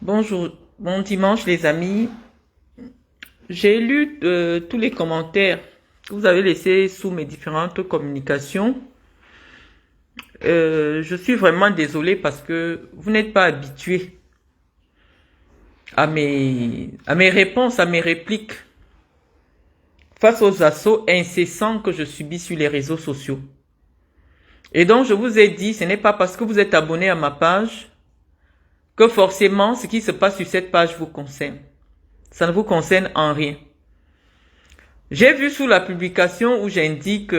Bonjour, bon dimanche les amis. J'ai lu tous les commentaires que vous avez laissés sous mes différentes communications. Je suis vraiment désolée parce que vous n'êtes pas habitués à mes réponses, à mes répliques face aux assauts incessants que je subis sur les réseaux sociaux. Et donc je vous ai dit, ce n'est pas parce que vous êtes abonné à ma page que forcément ce qui se passe sur cette page vous concerne. Ça ne vous concerne en rien. J'ai vu sous la publication où j'indique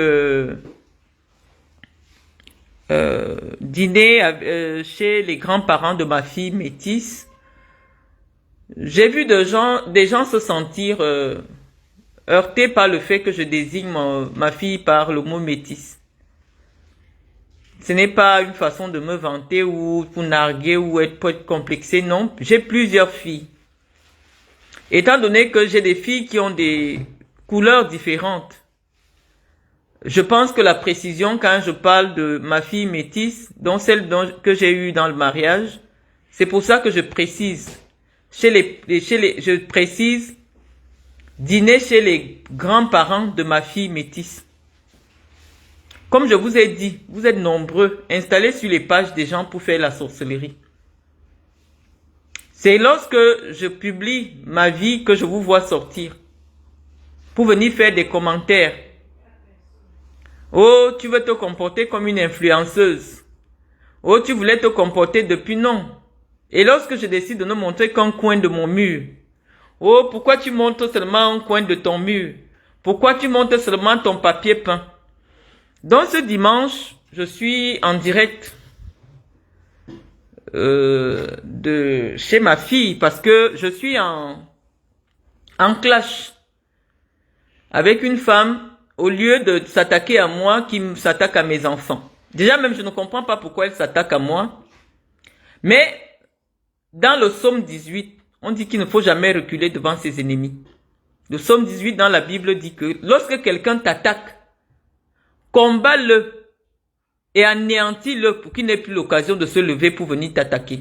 dîner chez les grands-parents de ma fille métisse. J'ai vu des gens se sentir heurtés par le fait que je désigne ma fille par le mot métisse. Ce n'est pas une façon de me vanter ou pour narguer ou pour être complexé, non. J'ai plusieurs filles. Étant donné que j'ai des filles qui ont des couleurs différentes, je pense que la précision quand je parle de ma fille métisse, dont celle que j'ai eue dans le mariage, c'est pour ça que je précise. Je précise dîner chez les grands-parents de ma fille métisse. Comme je vous ai dit, vous êtes nombreux installés sur les pages des gens pour faire la sorcellerie. C'est lorsque je publie ma vie que je vous vois sortir pour venir faire des commentaires. Oh, tu veux te comporter comme une influenceuse. Oh, tu voulais te comporter depuis non. Et lorsque je décide de ne montrer qu'un coin de mon mur. Oh, pourquoi tu montres seulement un coin de ton mur? Pourquoi tu montres seulement ton papier peint? Donc ce dimanche, je suis en direct de chez ma fille parce que je suis en clash avec une femme au lieu de s'attaquer à moi qui s'attaque à mes enfants. Déjà même je ne comprends pas pourquoi elle s'attaque à moi. Mais dans le psaume 18, on dit qu'il ne faut jamais reculer devant ses ennemis. Le psaume 18 dans la Bible dit que lorsque quelqu'un t'attaque, combat-le et anéantis-le pour qu'il n'ait plus l'occasion de se lever pour venir t'attaquer.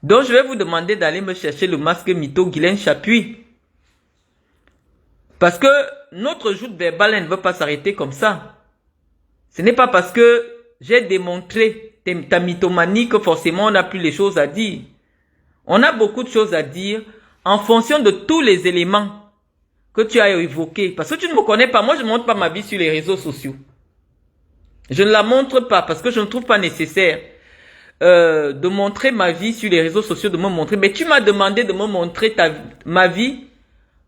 Donc je vais vous demander d'aller me chercher le masque mytho Guylaine Chapuis. Parce que notre joute verbale ne veut pas s'arrêter comme ça. Ce n'est pas parce que j'ai démontré ta mythomanie que forcément on n'a plus les choses à dire. On a beaucoup de choses à dire en fonction de tous les éléments que tu as évoqués. Parce que tu ne me connais pas. Moi, je ne montre pas ma vie sur les réseaux sociaux. Je ne la montre pas parce que je ne trouve pas nécessaire de montrer ma vie sur les réseaux sociaux, de me montrer. Mais tu m'as demandé de me montrer ma vie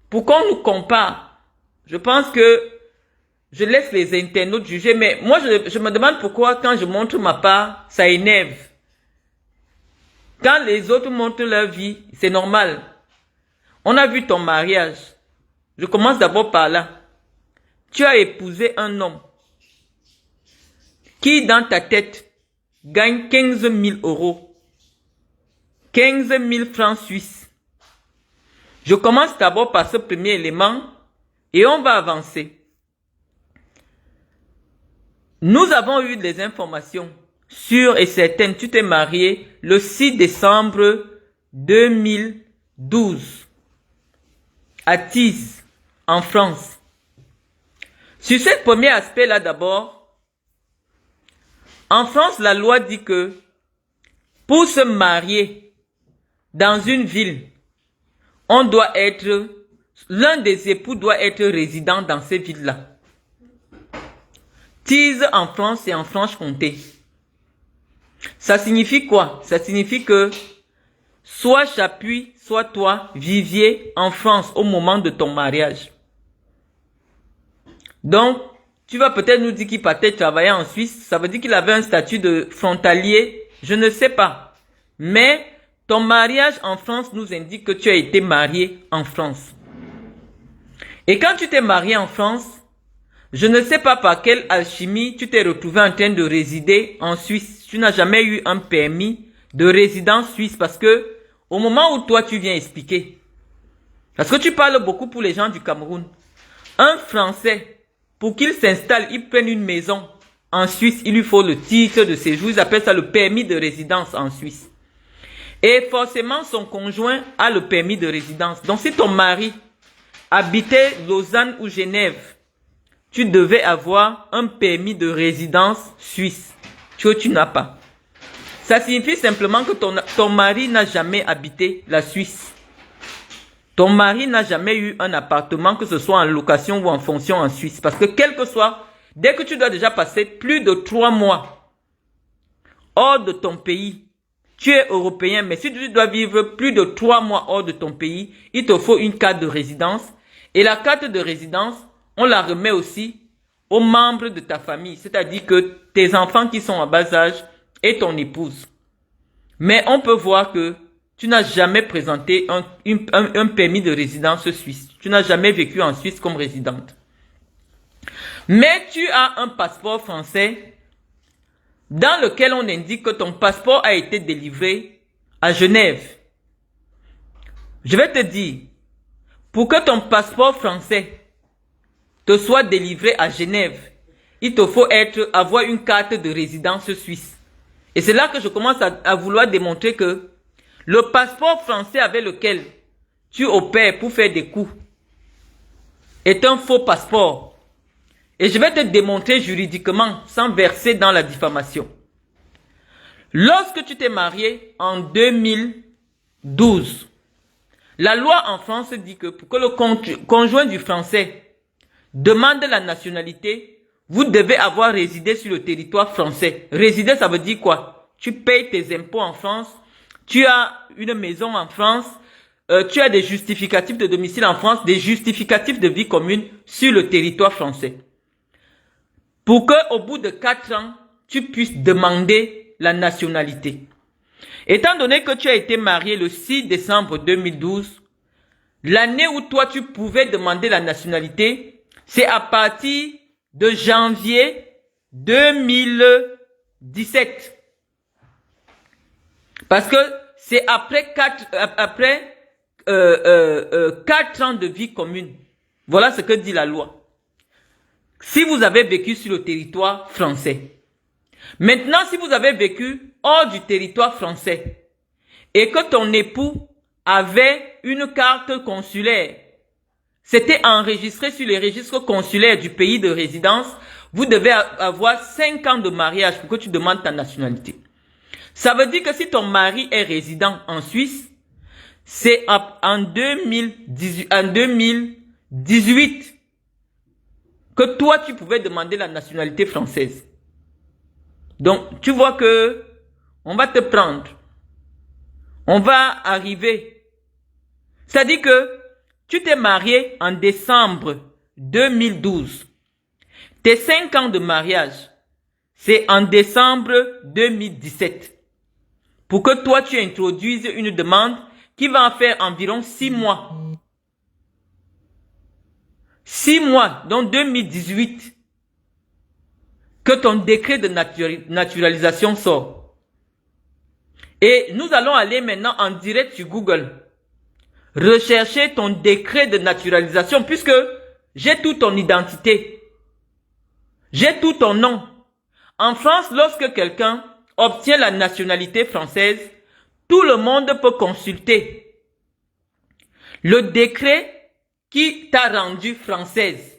pour qu'on nous compare. Je pense que je laisse les internautes juger. Mais moi, je me demande pourquoi quand je montre ma part, ça énerve. Quand les autres montrent leur vie, c'est normal. On a vu ton mariage. Je commence d'abord par là. Tu as épousé un homme qui, dans ta tête, gagne 15 000 euros. 15 000 francs suisses. Je commence d'abord par ce premier élément et on va avancer. Nous avons eu des informations sûres et certaines. Tu t'es marié le 6 décembre 2012 à Tise, en France. Sur ce premier aspect-là d'abord, en France, la loi dit que pour se marier dans une ville, l'un des époux doit être résident dans ces villes-là. Tise en France et en Franche-Comté. Ça signifie quoi? Ça signifie que soit Chapuis, soit toi, viviez en France au moment de ton mariage. Donc, tu vas peut-être nous dire qu'il partait travailler en Suisse. Ça veut dire qu'il avait un statut de frontalier. Je ne sais pas. Mais ton mariage en France nous indique que tu as été marié en France. Et quand tu t'es marié en France, je ne sais pas par quelle alchimie tu t'es retrouvé en train de résider en Suisse. Tu n'as jamais eu un permis de résidence suisse parce que au moment où toi tu viens expliquer, parce que tu parles beaucoup pour les gens du Cameroun, un Français, pour qu'il s'installe, il prenne une maison en Suisse, il lui faut le titre de séjour, ils appellent ça le permis de résidence en Suisse. Et forcément, son conjoint a le permis de résidence. Donc, si ton mari habitait Lausanne ou Genève, tu devais avoir un permis de résidence suisse que tu n'as pas. Ça signifie simplement que ton mari n'a jamais habité la Suisse. Ton mari n'a jamais eu un appartement, que ce soit en location ou en fonction en Suisse. Parce que quel que soit, dès que tu dois déjà passer plus de 3 mois hors de ton pays, tu es européen, mais si tu dois vivre plus de 3 mois hors de ton pays, il te faut une carte de résidence. Et la carte de résidence, on la remet aussi aux membres de ta famille, c'est-à-dire que tes enfants qui sont en bas âge et ton épouse. Mais on peut voir que tu n'as jamais présenté un permis de résidence suisse. Tu n'as jamais vécu en Suisse comme résidente. Mais tu as un passeport français dans lequel on indique que ton passeport a été délivré à Genève. Je vais te dire, pour que ton passeport français te soit délivré à Genève, il te faut avoir une carte de résidence suisse. Et c'est là que je commence à vouloir démontrer que le passeport français avec lequel tu opères pour faire des coups est un faux passeport. Et je vais te démontrer juridiquement sans verser dans la diffamation. Lorsque tu t'es marié en 2012, la loi en France dit que pour que le conjoint du français demande la nationalité, vous devez avoir résidé sur le territoire français. Résider, ça veut dire quoi? Tu payes tes impôts en France, tu as une maison en France, tu as des justificatifs de domicile en France, des justificatifs de vie commune sur le territoire français. Pour que, au bout de 4 ans, tu puisses demander la nationalité. Étant donné que tu as été marié le 6 décembre 2012, l'année où toi tu pouvais demander la nationalité, c'est à partir de janvier 2017. Parce que c'est après 4 ans de vie commune. Voilà ce que dit la loi. Si vous avez vécu sur le territoire français. Maintenant, si vous avez vécu hors du territoire français et que ton époux avait une carte consulaire, c'était enregistré sur les registres consulaires du pays de résidence, vous devez avoir 5 ans de mariage pour que tu demandes ta nationalité. Ça veut dire que si ton mari est résident en Suisse, c'est en 2018 que toi tu pouvais demander la nationalité française. Donc, tu vois que on va te prendre. On va arriver. C'est-à-dire que tu t'es marié en décembre 2012. Tes 5 ans de mariage, c'est en décembre 2017. Pour que toi, tu introduises une demande qui va en faire environ 6 mois. 6 mois, donc 2018. Que ton décret de naturalisation sort. Et nous allons aller maintenant en direct sur Google. Rechercher ton décret de naturalisation puisque j'ai toute ton identité. J'ai tout ton nom. En France, lorsque quelqu'un obtient la nationalité française, tout le monde peut consulter le décret qui t'a rendu française.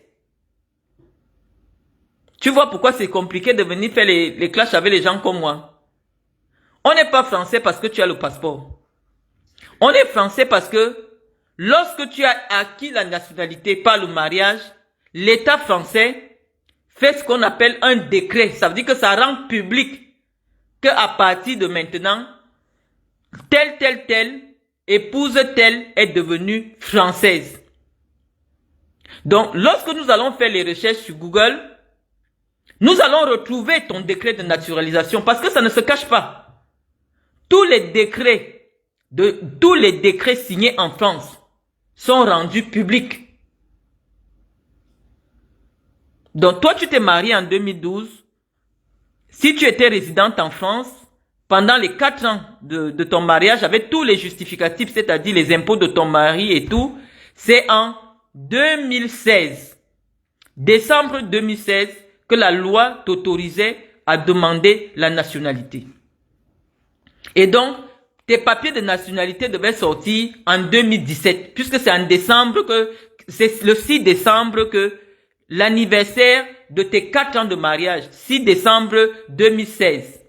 Tu vois pourquoi c'est compliqué de venir faire les clashs avec les gens comme moi. On n'est pas français parce que tu as le passeport. On est français parce que lorsque tu as acquis la nationalité par le mariage, l'État français fait ce qu'on appelle un décret. Ça veut dire que ça rend public qu'à partir de maintenant, telle épouse telle est devenue française. Donc, lorsque nous allons faire les recherches sur Google, nous allons retrouver ton décret de naturalisation parce que ça ne se cache pas. Tous les décrets signés en France sont rendus publics. Donc toi tu t'es marié en 2012. Si tu étais résidente en France, pendant les 4 ans de ton mariage avec tous les justificatifs, c'est-à-dire les impôts de ton mari et tout, c'est en 2016, décembre 2016, que la loi t'autorisait à demander la nationalité. Et donc, tes papiers de nationalité devaient sortir en 2017, puisque c'est en décembre que, c'est le 6 décembre que l'anniversaire de tes 4 ans de mariage, 6 décembre 2016.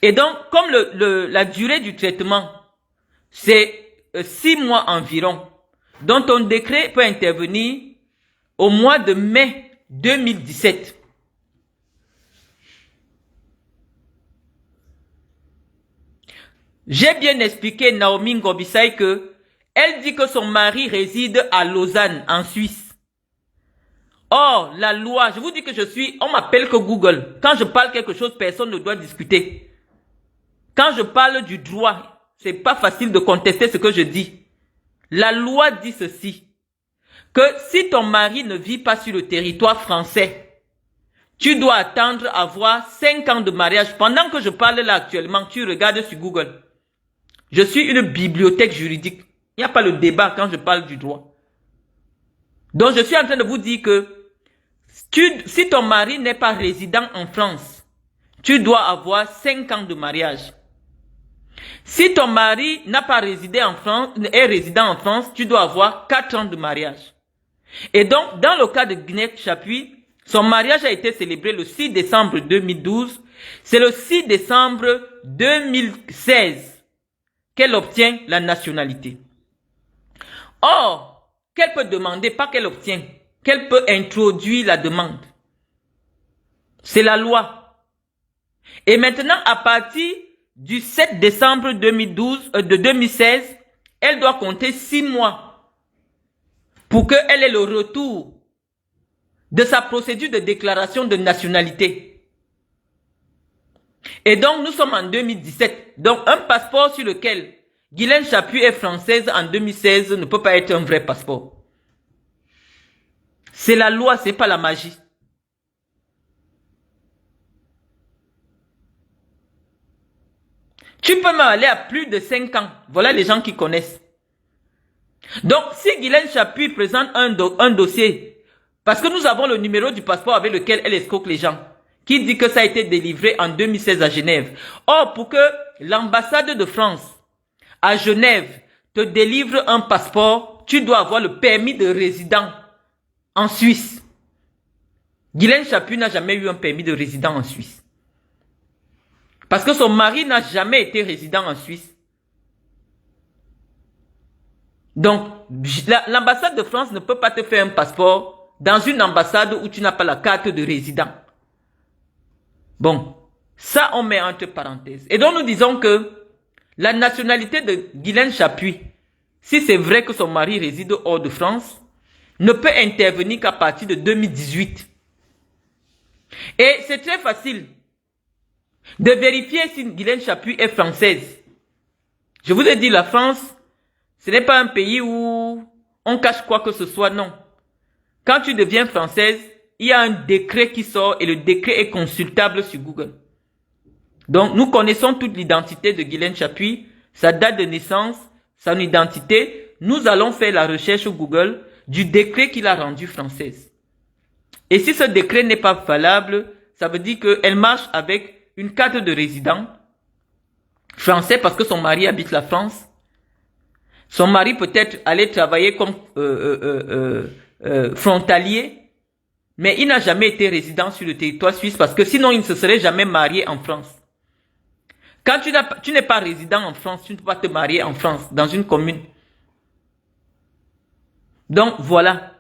Et donc, comme la durée du traitement, c'est 6 mois environ, donc ton décret peut intervenir au mois de mai 2017. J'ai bien expliqué Naomi Ngobisai que elle dit que son mari réside à Lausanne, en Suisse. Or, la loi, je vous dis que on m'appelle que Google. Quand je parle quelque chose, personne ne doit discuter. Quand je parle du droit, c'est pas facile de contester ce que je dis. La loi dit ceci, que si ton mari ne vit pas sur le territoire français, tu dois attendre avoir 5 ans de mariage. Pendant que je parle là actuellement, tu regardes sur Google. Je suis une bibliothèque juridique. Il n'y a pas le débat quand je parle du droit. Donc je suis en train de vous dire que si ton mari n'est pas résident en France, tu dois avoir 5 ans de mariage. Si ton mari n'a pas résidé en France, est résident en France, tu dois avoir 4 ans de mariage. Et donc, dans le cas de Guinette Chapuis, son mariage a été célébré le 6 décembre 2012. C'est le 6 décembre 2016 qu'elle obtient la nationalité. Or, qu'elle peut demander, pas qu'elle obtient, qu'elle peut introduire la demande. C'est la loi. Et maintenant, à partir du 7 décembre 2016, elle doit compter 6 mois pour qu'elle ait le retour de sa procédure de déclaration de nationalité. Et donc, nous sommes en 2017. Donc, un passeport sur lequel Guylaine Chapuis est française en 2016 ne peut pas être un vrai passeport. C'est la loi, c'est pas la magie. Tu peux même aller à plus de 5 ans. Voilà les gens qui connaissent. Donc, si Guylaine Chapuis présente un dossier, parce que nous avons le numéro du passeport avec lequel elle escroque les gens, qui dit que ça a été délivré en 2016 à Genève. Or, pour que l'ambassade de France à Genève te délivre un passeport, tu dois avoir le permis de résident en Suisse. Guylaine Chapuis n'a jamais eu un permis de résident en Suisse. Parce que son mari n'a jamais été résident en Suisse. Donc, l'ambassade de France ne peut pas te faire un passeport dans une ambassade où tu n'as pas la carte de résident. Bon, ça on met entre parenthèses. Et donc nous disons que la nationalité de Guylaine Chapuis, si c'est vrai que son mari réside hors de France, ne peut intervenir qu'à partir de 2018. Et c'est très facile de vérifier si Guylaine Chapuis est française. Je vous ai dit, la France, ce n'est pas un pays où on cache quoi que ce soit, non. Quand tu deviens française, il y a un décret qui sort et le décret est consultable sur Google. Donc, nous connaissons toute l'identité de Guylaine Chapuis, sa date de naissance, son identité. Nous allons faire la recherche sur Google du décret qu'il a rendu française. Et si ce décret n'est pas valable, ça veut dire qu'elle marche avec une carte de résident français parce que son mari habite la France. Son mari peut-être allait travailler comme frontalier, mais il n'a jamais été résident sur le territoire suisse parce que sinon il ne se serait jamais marié en France. Quand tu n'es pas résident en France, tu ne peux pas te marier en France, dans une commune. Donc voilà.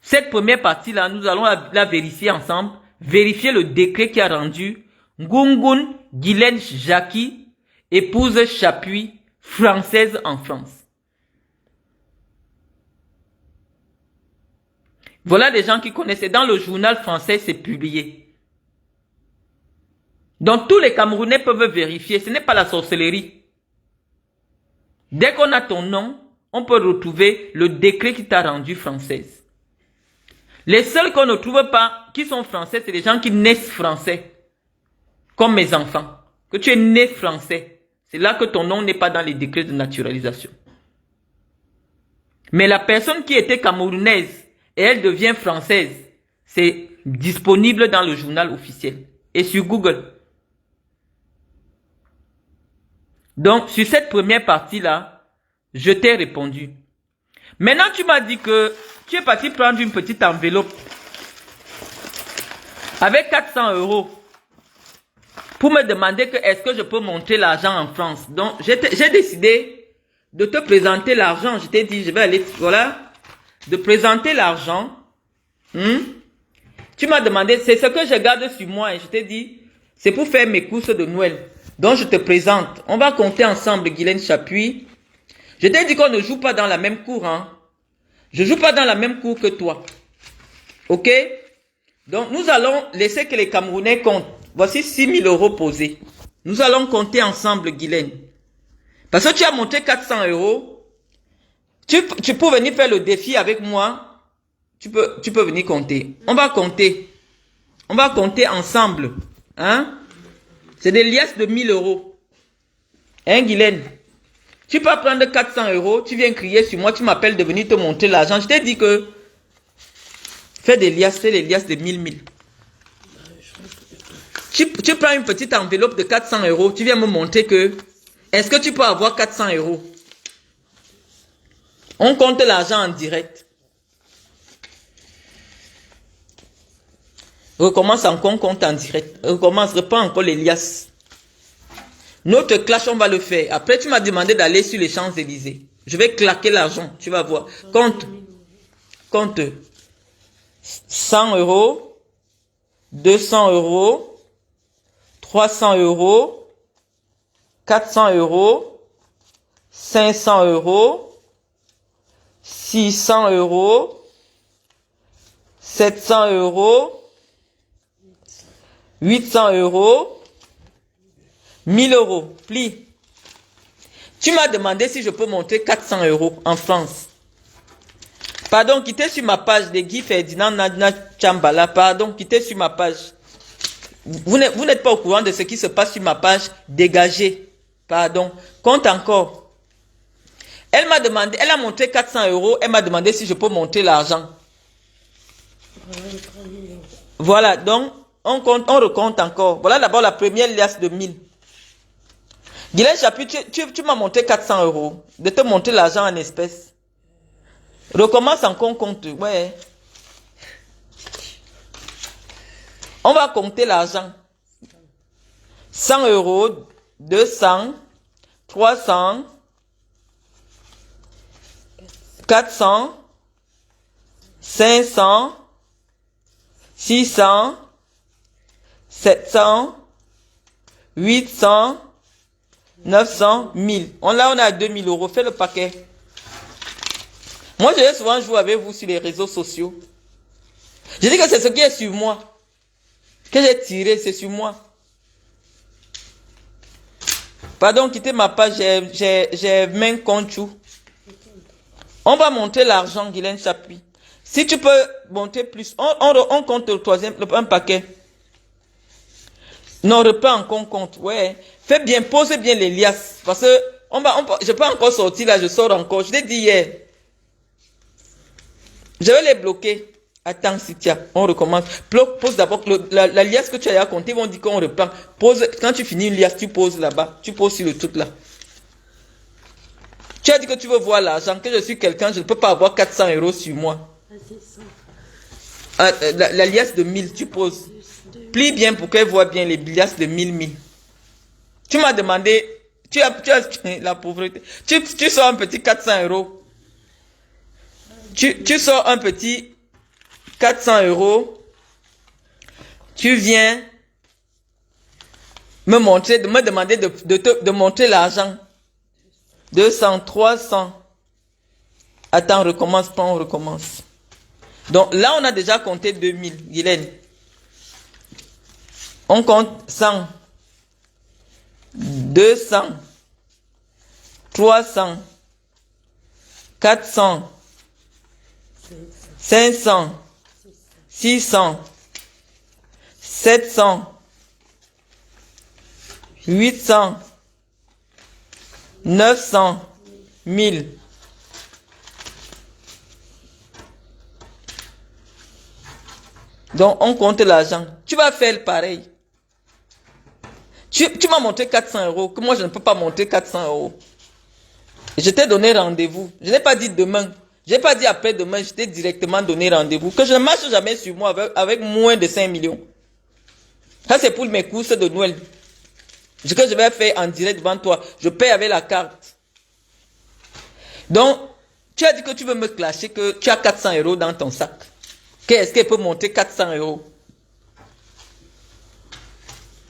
Cette première partie-là, nous allons la vérifier ensemble. Vérifier le décret qui a rendu Ngungun Guylaine Jackie, épouse Chapuis, française en France. Voilà des gens qui connaissent. Dans le journal français, c'est publié. Donc tous les Camerounais peuvent vérifier. Ce n'est pas la sorcellerie. Dès qu'on a ton nom, on peut retrouver le décret qui t'a rendu française. Les seuls qu'on ne trouve pas, qui sont français, c'est les gens qui naissent français. Comme mes enfants. Que tu es né français. C'est là que ton nom n'est pas dans les décrets de naturalisation. Mais la personne qui était camerounaise et elle devient française, c'est disponible dans le journal officiel et sur Google. Donc, sur cette première partie-là, je t'ai répondu. Maintenant, tu m'as dit que tu es parti prendre une petite enveloppe avec 400 € pour me demander que est-ce que je peux monter l'argent en France. Donc, j'ai décidé de te présenter l'argent. Je t'ai dit, je vais aller, voilà, de présenter l'argent. Tu m'as demandé, c'est ce que je garde sur moi. Et je t'ai dit, c'est pour faire mes courses de Noël. Donc, je te présente. On va compter ensemble, Guylaine Chapuis. Je t'ai dit qu'on ne joue pas dans la même cour, hein. Je joue pas dans la même cour que toi. Ok? Donc, nous allons laisser que les Camerounais comptent. Voici 6 000 € posés. Nous allons compter ensemble, Guylaine. Parce que tu as monté 400 €. Tu peux venir faire le défi avec moi. Tu peux venir compter. On va compter. On va compter ensemble. Hein? C'est des liasses de 1 000 €. Hein, Guylaine? Tu peux prendre 400 €, tu viens crier sur moi, tu m'appelles de venir te montrer l'argent. Je t'ai dit que fais des liasses, c'est les liasses de 1000. Tu prends une petite enveloppe de 400 €, tu viens me montrer que est-ce que tu peux avoir 400 €? On compte l'argent en direct. Recommence encore, on compte en direct. Recommence, reprends encore les liasses. Notre clash, on va le faire. Après, tu m'as demandé d'aller sur les Champs-Élysées. Je vais claquer l'argent, tu vas voir. Compte. 100 €, 200 €, 300 €, 400 €, 500 €, 600 €, 700 €, 800 €, 1000 €. Plie. Tu m'as demandé si je peux monter 400 € en France. Pardon, quittez sur ma page de Guy Ferdinand Nadna Chambala. Pardon, quittez sur ma page. Vous n'êtes pas au courant de ce qui se passe sur ma page. Dégagez. Pardon. Compte encore. Elle m'a demandé, elle a monté 400 €. Elle m'a demandé si je peux monter l'argent. Voilà, donc, on recompte encore. Voilà d'abord la première liasse de 1000. Guylaine Chapuis, tu m'as monté 400 €. De te monter l'argent en espèces. Recommence encore, compte. Ouais. On va compter l'argent. 100 €, 200, 300, 400, 500, 600, 700, 800, 900, 1000. Là, on est à 2000 €. Fais le paquet. Moi, je vais souvent jouer avec vous sur les réseaux sociaux. Je dis que c'est ce qui est sur moi. Que j'ai tiré, c'est sur moi. Pardon, quittez ma page, j'ai main contre. On va monter l'argent, Guylaine Chapuis. Si tu peux monter plus, on compte le troisième, un paquet. Non, reprends encore compte. Ouais. Fais bien, pose bien les liasses. Parce que je peux encore sortir là, je sors encore. Je l'ai dit hier. Je vais les bloquer. Attends, Citia, on recommence. Pose d'abord la liasse que tu as compté, ils vont dire qu'on reprend. Pose, quand tu finis une liasse, tu poses là-bas. Tu poses sur le truc là. Tu as dit que tu veux voir l'argent, que je suis quelqu'un, je ne peux pas avoir 400 € sur moi. La liasse de 1000, tu poses. Plie bien pour qu'elle voit bien les liasses de 1000. Tu m'as demandé, tu as la pauvreté. Tu sors un petit 400 €. Tu sors un petit 400 €. Tu viens me demander de montrer l'argent. 200, 300. Attends, recommence pas, on recommence. Donc là, on a déjà compté 2000, Guylaine. On compte 100, 200, 300, 400, 500, 600, 700, 800, 900, 1000. Donc, on compte l'argent. Tu vas faire pareil. Tu m'as montré 400 euros, que moi je ne peux pas montrer 400 euros. Je t'ai donné rendez-vous. Je n'ai pas dit demain. Je n'ai pas dit après-demain, je t'ai directement donné rendez-vous. Que je ne marche jamais sur moi avec moins de 5 millions. Ça, c'est pour mes courses de Noël. Ce que je vais faire en direct devant toi. Je paye avec la carte. Donc, tu as dit que tu veux me clasher, que tu as 400 euros dans ton sac. Qu'est-ce qu'elle peut monter 400 euros?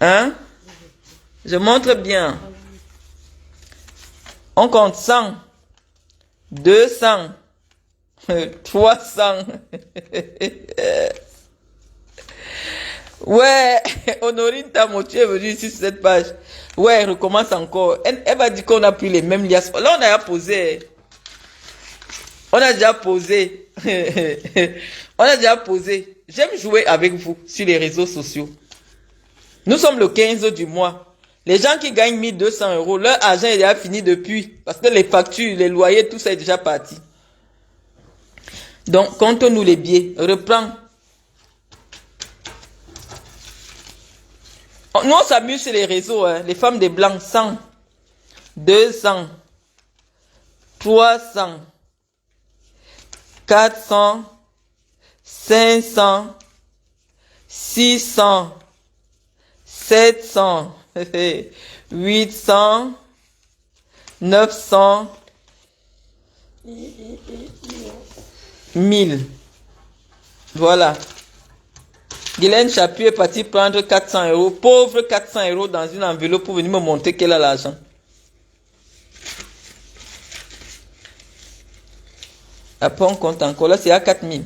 Hein? Je montre bien. On compte 100, 200, 300. Ouais, Honorine Tamo, tu es venue ici sur cette page. Ouais, elle recommence encore. Elle va dire qu'on a pris les mêmes liasses. Là, on a posé. On a déjà posé. On a déjà posé. J'aime jouer avec vous sur les réseaux sociaux. Nous sommes le 15 du mois. Les gens qui gagnent 1200 euros, leur argent est déjà fini depuis. Parce que les factures, les loyers, tout ça est déjà parti. Donc, compte-nous les billets. Reprends. Nous, on s'amuse sur les réseaux. Hein. Les femmes des blancs, 100, 200, 300, 400, 500, 600, 700, 800, 900, 1000. Voilà. Guylaine Chapuis est partie prendre 400 euros. Pauvre 400 euros dans une enveloppe pour venir me montrer qu'elle a l'argent. Après, on compte encore. Là, c'est à 4000.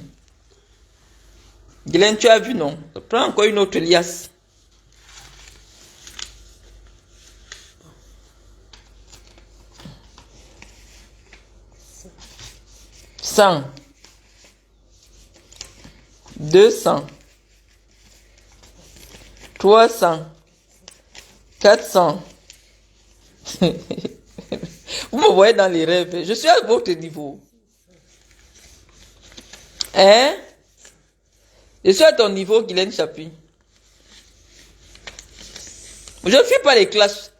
Guylaine, tu as vu, non? Prends encore une autre liasse. $100, 200, 300, 400. Vous me voyez dans les rêves. Je suis à votre niveau. Hein? Je suis à ton niveau, Guylaine Chapuis. Je ne fais pas les clashs.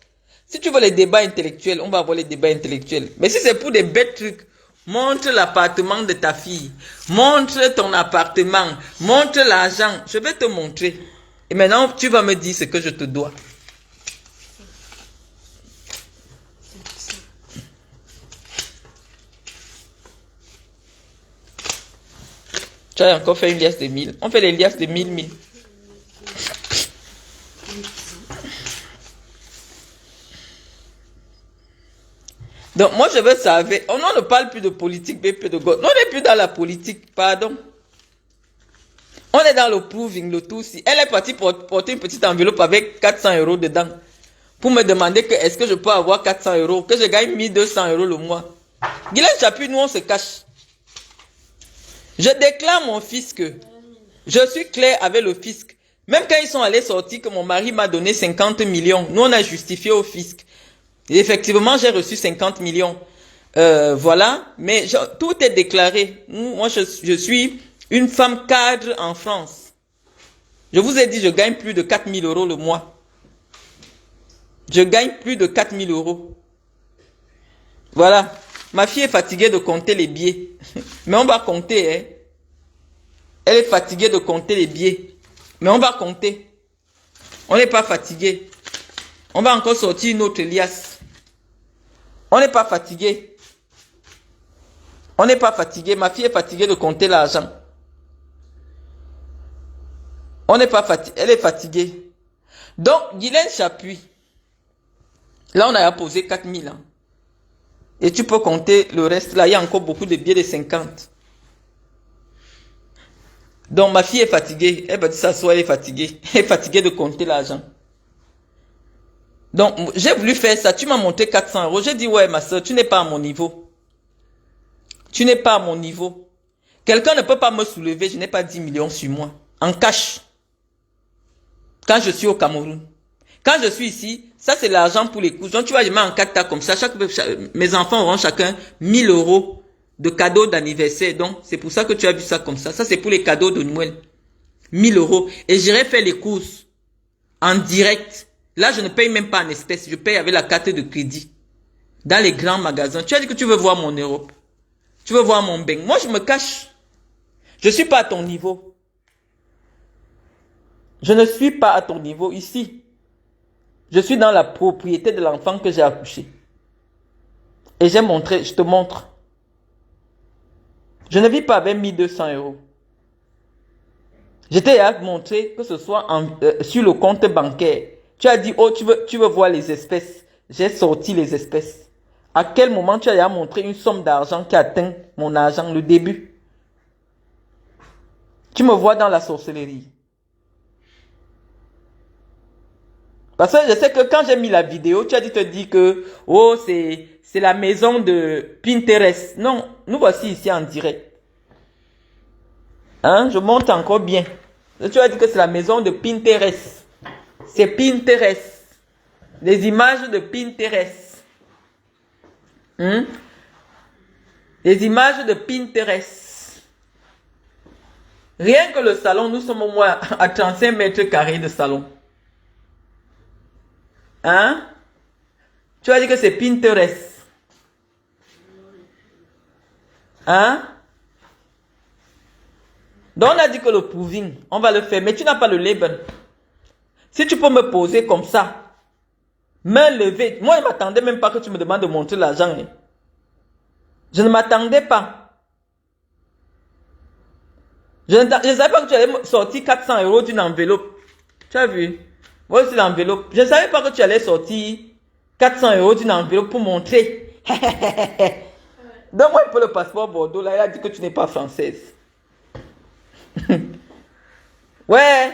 Si tu veux les débats intellectuels, on va avoir les débats intellectuels. Mais si c'est pour des bêtes trucs, montre l'appartement de ta fille. Montre ton appartement. Montre l'argent. Je vais te montrer. Et maintenant, tu vas me dire ce que je te dois. Tu as encore fait une liasse de 1000. On fait les liasses de 1000. Donc, moi, je veux savoir. On ne parle plus de politique, mais plus de gauche. On n'est plus dans la politique, pardon. On est dans le proving, le tout. Si elle est partie porter une petite enveloppe avec 400 euros dedans, pour me demander que est-ce que je peux avoir 400 euros, que je gagne 1200 euros le mois. Guylaine Chapuis, nous, on se cache. Je déclare mon fisc. Je suis clair avec le fisc. Même quand ils sont allés sortir que mon mari m'a donné 50 millions, nous, on a justifié au fisc. Et effectivement, j'ai reçu 50 millions. Voilà. Mais tout est déclaré. Moi, je suis une femme cadre en France. Je vous ai dit, je gagne plus de 4000 euros le mois. Je gagne plus de 4000 euros. Voilà. Ma fille est fatiguée de compter les billets. Mais on va compter, hein. Elle est fatiguée de compter les billets. Mais on va compter. On n'est pas fatigué. On va encore sortir une autre liasse. On n'est pas fatigué. On n'est pas fatigué. Ma fille est fatiguée de compter l'argent. On n'est pas fatigué. Elle est fatiguée. Donc, Guylaine Chapuis. Là, on a posé 4000 ans. Et tu peux compter le reste. Là, il y a encore beaucoup de billets de 50. Donc, ma fille est fatiguée. Elle va dire s'asseoir, elle est fatiguée. Elle est fatiguée de compter l'argent. Donc, j'ai voulu faire ça. Tu m'as montré 400 euros. J'ai dit, ouais, ma soeur, tu n'es pas à mon niveau. Tu n'es pas à mon niveau. Quelqu'un ne peut pas me soulever. Je n'ai pas 10 millions sur moi. En cash. Quand je suis au Cameroun. Quand je suis ici, ça c'est l'argent pour les courses. Donc tu vois, je mets en 4 tas comme ça. Mes enfants auront chacun 1000 euros de cadeaux d'anniversaire. Donc c'est pour ça que tu as vu ça comme ça. Ça c'est pour les cadeaux de Noël. 1000 euros. Et j'irai faire les courses en direct. Là, je ne paye même pas en espèces. Je paye avec la carte de crédit. Dans les grands magasins. Tu as dit que tu veux voir mon Europe. Tu veux voir mon bain. Moi, je me cache. Je ne suis pas à ton niveau. Je ne suis pas à ton niveau ici. Je suis dans la propriété de l'enfant que j'ai accouché. Et j'ai montré, je te montre. Je ne vis pas avec 1200 euros. Je t'ai montré que ce soit sur le compte bancaire. Tu as dit, oh, tu veux voir les espèces. J'ai sorti les espèces. À quel moment tu as montré une somme d'argent qui atteint mon argent, le début? Tu me vois dans la sorcellerie. Parce que je sais que quand j'ai mis la vidéo, tu as dit te dire que, oh, c'est la maison de Pinterest. Non, nous voici ici en direct. Hein, je monte encore bien. Tu as dit que c'est la maison de Pinterest. C'est Pinterest. Les images de Pinterest. Les images de Pinterest. Rien que le salon, nous sommes au moins à 35 mètres carrés de salon. Hein? Tu as dit que c'est Pinterest. Hein? Donc on a dit que le proving, on va le faire, mais tu n'as pas le label. Si tu peux me poser comme ça, main levée, moi je ne m'attendais même pas que tu me demandes de montrer l'argent. Hein. Je ne m'attendais pas. Je ne savais pas que tu allais sortir 400 euros d'une enveloppe. Tu as vu? Moi aussi l'enveloppe. Je ne savais pas que tu allais sortir 400 euros d'une enveloppe pour montrer. Donne-moi un peu le passeport Bordeaux. Là, il a dit que tu n'es pas française. Ouais.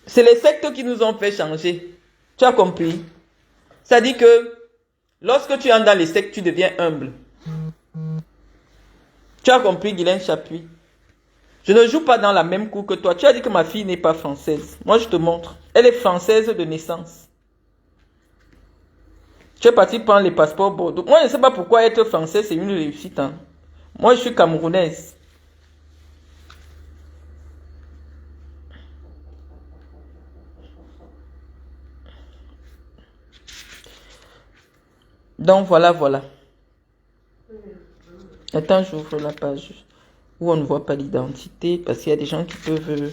C'est les sectes qui nous ont fait changer. Tu as compris? Ça dit que lorsque tu entres dans les sectes, tu deviens humble. Tu as compris, Guylaine Chapuis? Je ne joue pas dans la même cour que toi. Tu as dit que ma fille n'est pas française. Moi, je te montre. Elle est française de naissance. Tu es parti prendre les passeports Bordeaux. Moi, je ne sais pas pourquoi être français, c'est une réussite. Hein. Moi, je suis camerounaise. Donc, voilà, voilà. Attends, j'ouvre la page où on ne voit pas l'identité parce qu'il y a des gens qui peuvent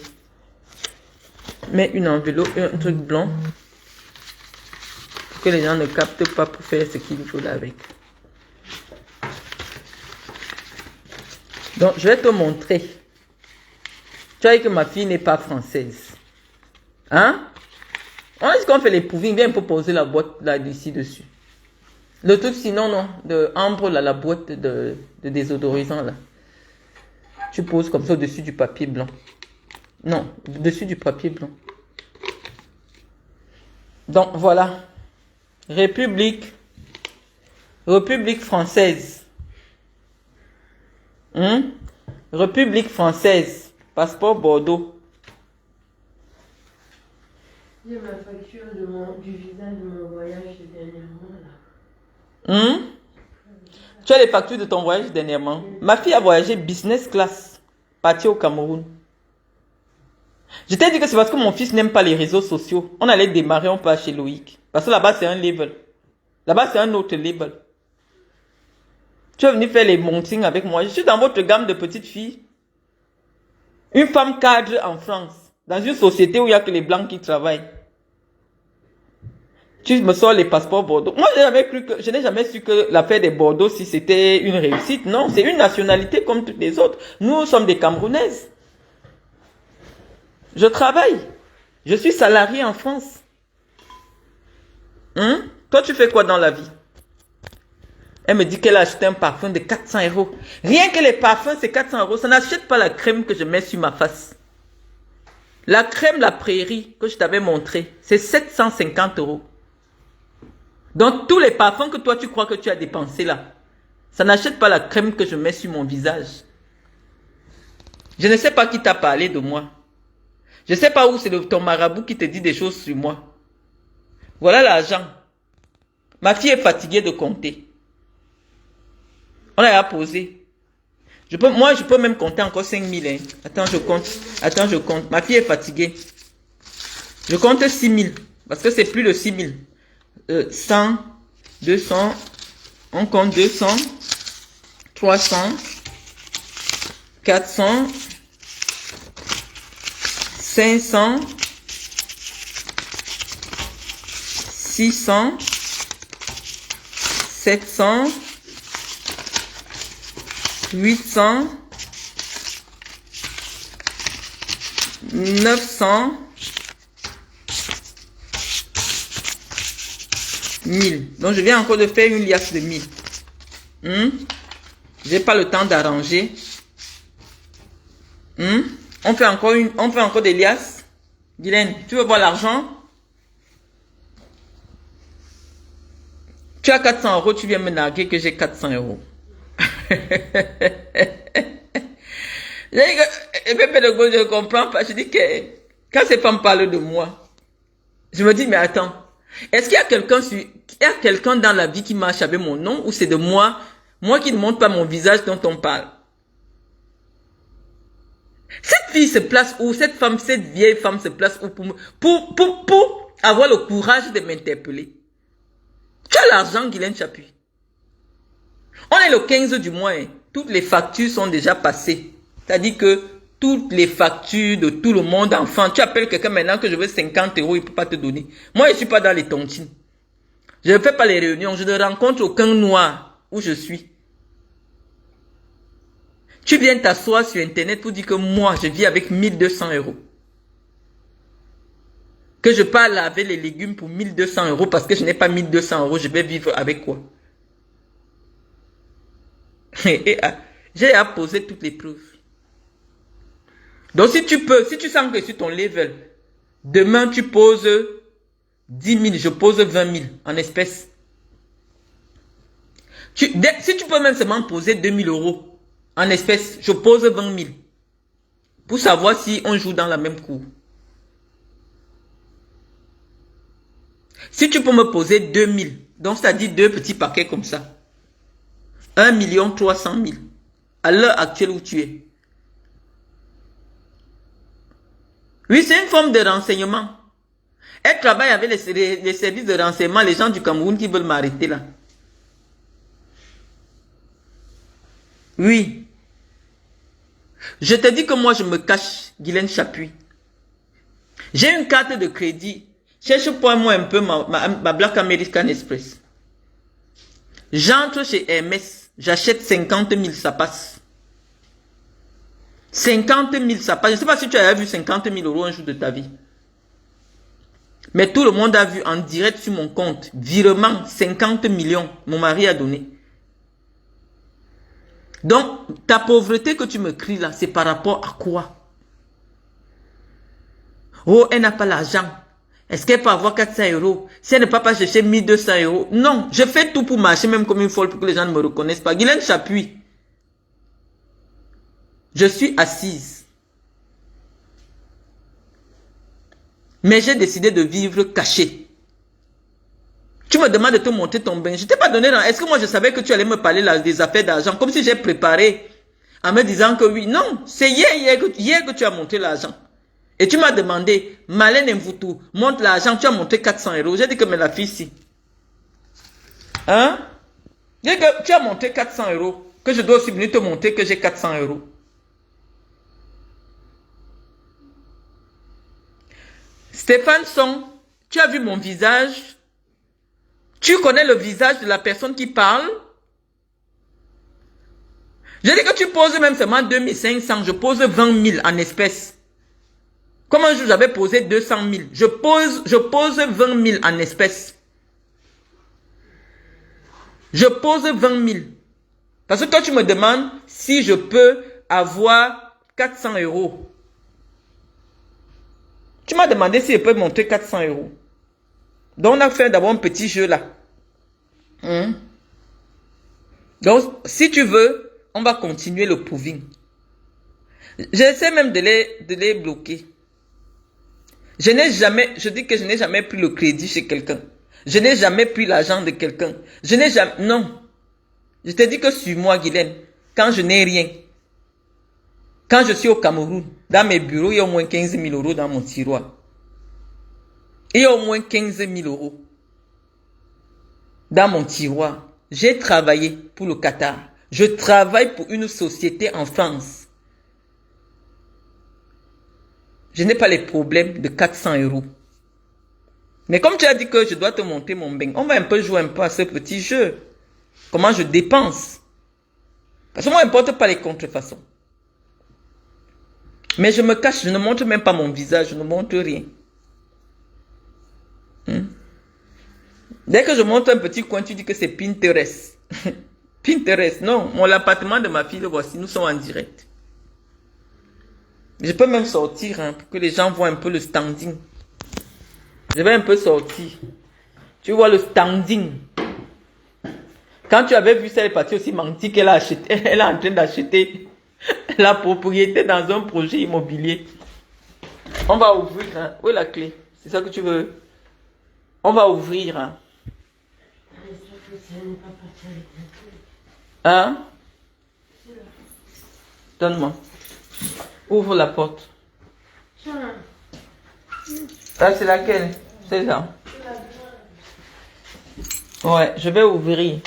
mettre une enveloppe, un truc blanc pour que les gens ne captent pas pour faire ce qu'ils veulent avec. Donc, je vais te montrer. Tu as dit que ma fille n'est pas française. Hein? Est-ce qu'on fait les pouvings? Viens pour poser la boîte là, d'ici dessus. Le truc, sinon, non. De ambre, là, la boîte de désodorisant, là. Tu poses comme ça au-dessus du papier blanc. Non, au-dessus du papier blanc. Donc, voilà. République française. République française. Passeport Bordeaux. J'ai ma facture du visa de mon voyage dernièrement, là. Tu as les factures de ton voyage dernièrement. Ma fille a voyagé business class, partie au Cameroun. Je t'ai dit que c'est parce que mon fils n'aime pas les réseaux sociaux. On allait démarrer, on part chez Loïc. Parce que là-bas, c'est un label. Là-bas, c'est un autre label. Tu es venu faire les montings avec moi. Je suis dans votre gamme de petites filles. Une femme cadre en France. Dans une société où il n'y a que les blancs qui travaillent. Tu me sors les passeports Bordeaux. Moi, je n'ai jamais su que l'affaire des Bordeaux, si c'était une réussite. Non, c'est une nationalité comme toutes les autres. Nous sommes des Camerounaises. Je travaille. Je suis salarié en France. Toi, tu fais quoi dans la vie? Elle me dit qu'elle a acheté un parfum de 400 euros. Rien que les parfums, c'est 400 euros. Ça n'achète pas la crème que je mets sur ma face. La crème La Prairie que je t'avais montré, c'est 750 euros. Donc, tous les parfums que toi, tu crois que tu as dépensés là, ça n'achète pas la crème que je mets sur mon visage. Je ne sais pas qui t'a parlé de moi. Je ne sais pas où c'est ton marabout qui te dit des choses sur moi. Voilà l'argent. Ma fille est fatiguée de compter. On a posé. Moi, je peux même compter encore 5000. Hein. Attends, je compte. Attends, je compte. Ma fille est fatiguée. Je compte 6000. Parce que c'est plus de 6000. 100, 200. On compte 200. 300. 400. 500. 600. 700. 800, 900, 1000. Donc, je viens encore de faire une liasse de 1000. J'ai pas le temps d'arranger. On fait encore des liasses. Guylaine, tu veux voir l'argent? Tu as 400 euros, tu viens me narguer que j'ai 400 euros. Je ne comprends pas. Je dis que quand ces femmes parlent de moi, je me dis, mais attends, est-ce qu'il y a quelqu'un dans la vie qui marche avec mon nom ou c'est de moi qui ne montre pas mon visage dont on parle? Cette fille se place où? Cette vieille femme se place où pour avoir le courage de m'interpeller? Tu as l'argent, Guylaine Chapuis. On est le 15 du mois, hein. Toutes les factures sont déjà passées. C'est-à-dire que toutes les factures de tout le monde, enfant, tu appelles quelqu'un maintenant que je veux 50 euros, il ne peut pas te donner. Moi, je ne suis pas dans les tontines. Je ne fais pas les réunions, je ne rencontre aucun noir où je suis. Tu viens t'asseoir sur Internet pour dire que moi, je vis avec 1200 euros. Que je peux laver les légumes pour 1200 euros parce que je n'ai pas 1200 euros, je vais vivre avec quoi? J'ai à poser toutes les preuves. Donc si tu sens que sur ton level, demain tu poses 10 000, je pose 20 000 en espèces. Si tu peux même seulement poser 2 000 euros en espèces, je pose 20 000. Pour savoir si on joue dans la même cour. Si tu peux me poser 2 000, donc ça dit 2 petits paquets comme ça. 1 300 000 à l'heure actuelle où tu es. Oui, c'est une forme de renseignement. Elle travaille avec les services de renseignement, les gens du Cameroun qui veulent m'arrêter là. Oui. Je te dis que moi je me cache, Guylaine Chapuis. J'ai une carte de crédit. Cherche-moi un peu ma Black American Express. J'entre chez Hermès, j'achète 50 000, ça passe. 50 000, ça passe. Je ne sais pas si tu as vu 50 000 euros un jour de ta vie. Mais tout le monde a vu en direct sur mon compte. Virement, 50 millions. Mon mari a donné. Donc, ta pauvreté que tu me cries là, c'est par rapport à quoi? Oh, elle n'a pas l'argent. Est-ce qu'elle peut avoir 400 euros? Si elle ne peut pas chercher 1200 euros. Non, je fais tout pour marcher même comme une folle pour que les gens ne me reconnaissent pas. Guylaine Chapuis. Je suis assise. Mais j'ai décidé de vivre caché. Tu me demandes de te montrer ton bain. Je ne t'ai pas donné. Est-ce que moi je savais que tu allais me parler là, des affaires d'argent? Comme si j'ai préparé en me disant que oui. Non, c'est hier que tu as montré l'argent. Et tu m'as demandé, Malène Mvoutou, montre l'argent, tu as montré 400 euros. J'ai dit que mais la fille si. Hein? J'ai dit que tu as montré 400 euros. Que je dois aussi venir te montrer que j'ai 400 euros. Stéphane Song, tu as vu mon visage? Tu connais le visage de la personne qui parle? Je dis que tu poses même seulement 2500, je pose 20 000 en espèces. Comme un jour j'avais posé 200 000, je pose 20 000 en espèces. Je pose 20 000. Parce que toi tu me demandes si je peux avoir 400 euros. Tu m'as demandé si je peux monter 400 euros. Donc on a fait d'abord un petit jeu là. Donc si tu veux, on va continuer le proving. J'essaie même de les bloquer. Je dis que je n'ai jamais pris le crédit chez quelqu'un. Je n'ai jamais pris l'argent de quelqu'un. Non. Je te dis que sur moi, Guylaine, quand je n'ai rien, Quand je suis au Cameroun, dans mes bureaux, il y a au moins 15 000 € dans mon tiroir. Il y a au moins 15 000 € dans mon tiroir. J'ai travaillé pour le Qatar. Je travaille pour une société en France. Je n'ai pas les problèmes de 400 €. Mais comme tu as dit que je dois te montrer mon bain, on va un peu jouer un peu à ce petit jeu. Comment je dépense. Parce que moi, n'importe pas les contrefaçons. Mais je me cache, je ne montre même pas mon visage, je ne montre rien. Dès que je montre un petit coin, tu dis que c'est Pinterest. Pinterest, non. Mon appartement de ma fille, le voici, nous sommes en direct. Je peux même sortir pour que les gens voient un peu le standing. Je vais un peu sortir. Tu vois le standing. Quand tu avais vu ça, elle est partie aussi mentir qu'elle a acheté. Elle est en train d'acheter la propriété dans un projet immobilier. On va ouvrir. Où est la clé? C'est ça que tu veux? On va ouvrir. Hein? Donne-moi. Ouvre la porte. Ah, c'est laquelle? C'est ça. Ouais, je vais ouvrir.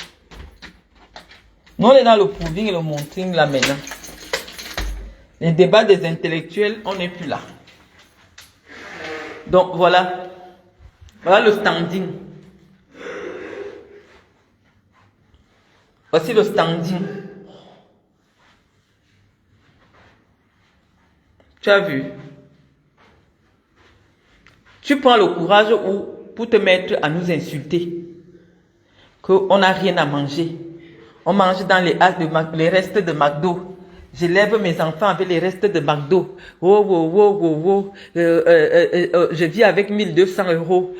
Nous, on est dans le proving et le monting là maintenant. Les débats des intellectuels, on n'est plus là. Donc voilà. Voilà le standing. Voici le standing. Tu as vu? Tu prends le courage pour te mettre à nous insulter. Qu'on n'a rien à manger. On mange dans les restes de McDo. J'élève mes enfants avec les restes de McDo. Je vis avec 1200 €.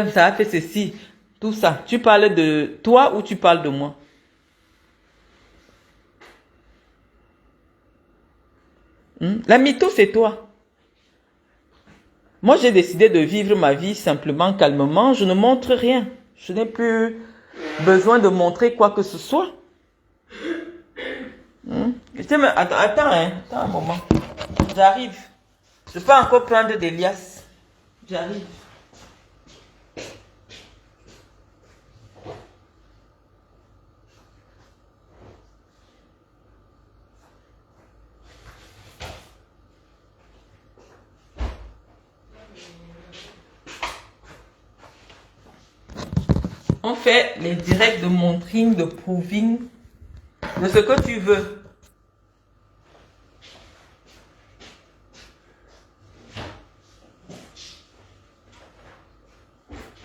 Ça a fait ceci. Tout ça. Tu parles de toi ou tu parles de moi? La mytho, c'est toi. Moi, j'ai décidé de vivre ma vie simplement, calmement. Je ne montre rien. Je n'ai plus besoin de montrer quoi que ce soit. Attends un moment. J'arrive. Je peux encore prendre des liasses. J'arrive. On fait les directs de montrine, de proving, de ce que tu veux.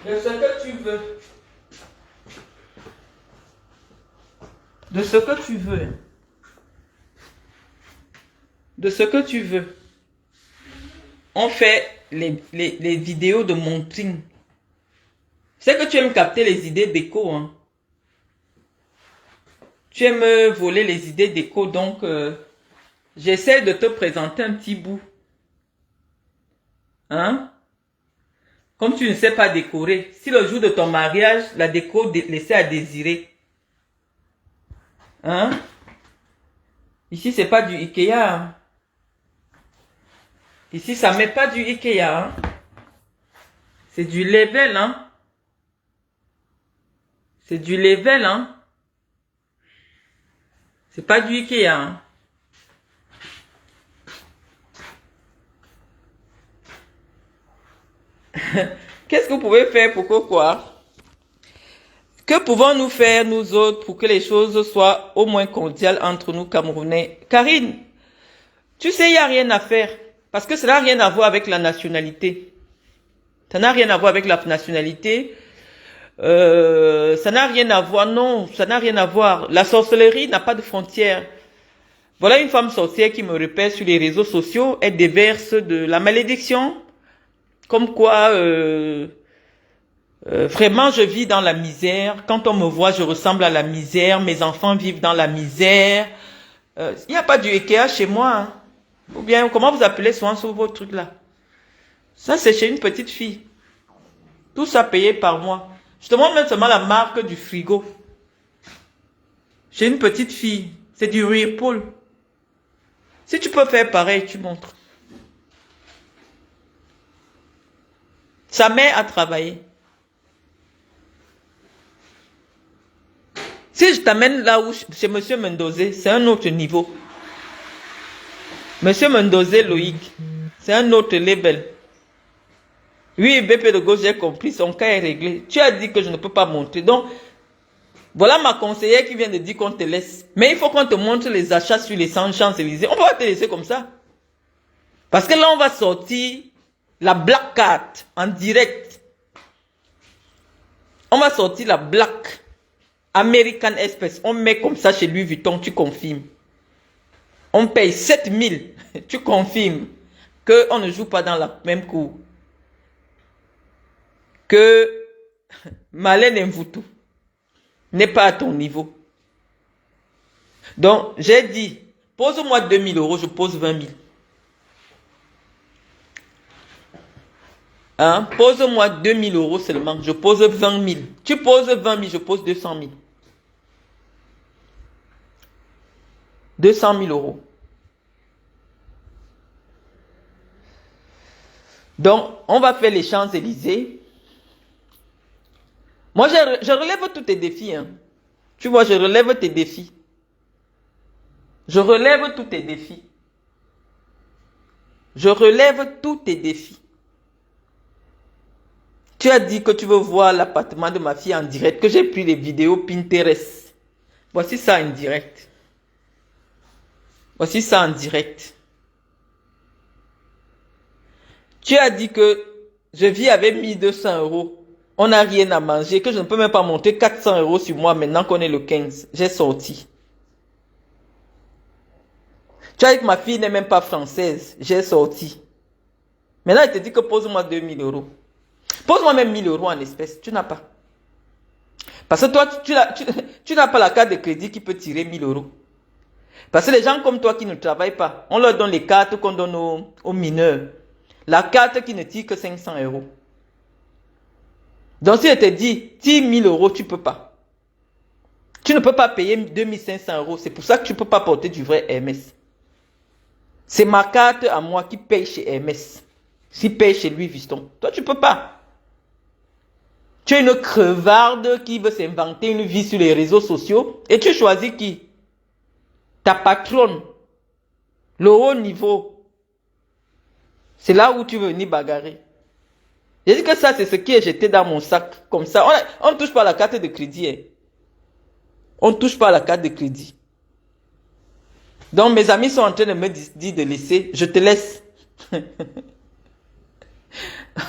De ce que tu veux. De ce que tu veux. De ce que tu veux. On fait les vidéos de montrine. C'est que tu aimes capter les idées d'écho, hein. Tu aimes voler les idées d'écho, donc j'essaie de te présenter un petit bout. Hein? Comme tu ne sais pas décorer, si le jour de ton mariage, la déco laissait à désirer. Hein? Ici, c'est pas du Ikea. Hein? Ici, ça met pas du Ikea. Hein? C'est du level, hein? C'est du level, hein? C'est pas du Ikea, hein? Qu'est-ce que vous pouvez faire pour quoi? Que pouvons-nous faire, nous autres, pour que les choses soient au moins cordiales entre nous, Camerounais? Karine, tu sais, il n'y a rien à faire. Parce que ça n'a rien à voir avec la nationalité. Ça n'a rien à voir avec la nationalité. Ça n'a rien à voir, non, ça n'a rien à voir. La sorcellerie n'a pas de frontières. Voilà une femme sorcière qui me repère sur les réseaux sociaux. Elle déverse de la malédiction. Comme quoi, vraiment, je vis dans la misère. Quand on me voit, je ressemble à la misère. Mes enfants vivent dans la misère. Il n'y a pas du Ikea chez moi. Hein. Ou bien, comment vous appelez souvent sur vos trucs là? Ça, c'est chez une petite fille. Tout ça payé par moi. Je te montre même seulement la marque du frigo. Chez une petite fille. C'est du Whirlpool. Si tu peux faire pareil, tu montres. Ça m'aide à travailler. Si je t'amène là où, chez Monsieur Mendozé, c'est un autre niveau. Monsieur Mendozé Loïc, c'est un autre level. Oui, BP de gauche, j'ai compris, son cas est réglé. Tu as dit que je ne peux pas montrer. Donc, voilà ma conseillère qui vient de dire qu'on te laisse. Mais il faut qu'on te montre les achats sur les Champs-Élysées. On ne peut pas te laisser comme ça. Parce que là, on va sortir la Black Card en direct. On va sortir la Black American Express. On met comme ça chez Louis Vuitton, tu confirmes. On paye 7000, tu confirmes qu'on ne joue pas dans la même cour. Que Malène Mvoutou n'est pas à ton niveau. Donc, j'ai dit, pose-moi 2000 euros, je pose 20 000. Hein? Pose-moi 2000 euros seulement, je pose 20 000. Tu poses 20 000, je pose 200 000. 200 000 euros. Donc, on va faire les Champs-Élysées. Moi, je relève tous tes défis. Hein. Tu vois, je relève tes défis. Je relève tous tes défis. Je relève tous tes défis. Tu as dit que tu veux voir l'appartement de ma fille en direct, que j'ai pris les vidéos Pinterest. Voici ça en direct. Voici ça en direct. Tu as dit que je vis avec 1200 euros. On n'a rien à manger, que je ne peux même pas monter 400 euros sur moi maintenant qu'on est le 15. J'ai sorti. Tu as dit que ma fille n'est même pas française. J'ai sorti. Maintenant, il te dit que pose-moi 2000 euros. Pose-moi même 1000 euros en espèces. Tu n'as pas. Parce que toi, tu n'as pas la carte de crédit qui peut tirer 1000 euros. Parce que les gens comme toi qui ne travaillent pas, on leur donne les cartes qu'on donne aux mineurs. La carte qui ne tire que 500 euros. Donc si je te dis, tire 1000 euros, tu ne peux pas. Tu ne peux pas payer 2500 euros. C'est pour ça que tu ne peux pas porter du vrai Hermès. C'est ma carte à moi qui paye chez Hermès. Qui paye chez Louis Vuitton. Toi, tu ne peux pas. Tu es une crevarde qui veut s'inventer une vie sur les réseaux sociaux. Et tu choisis qui? Ta patronne. Le haut niveau. C'est là où tu veux venir bagarrer. J'ai dit que ça, c'est ce qui est jeté dans mon sac. Comme ça. On ne touche pas à la carte de crédit. Hein. On ne touche pas à la carte de crédit. Donc, mes amis sont en train de me dire de laisser. Je te laisse.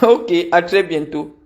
Ok, à très bientôt.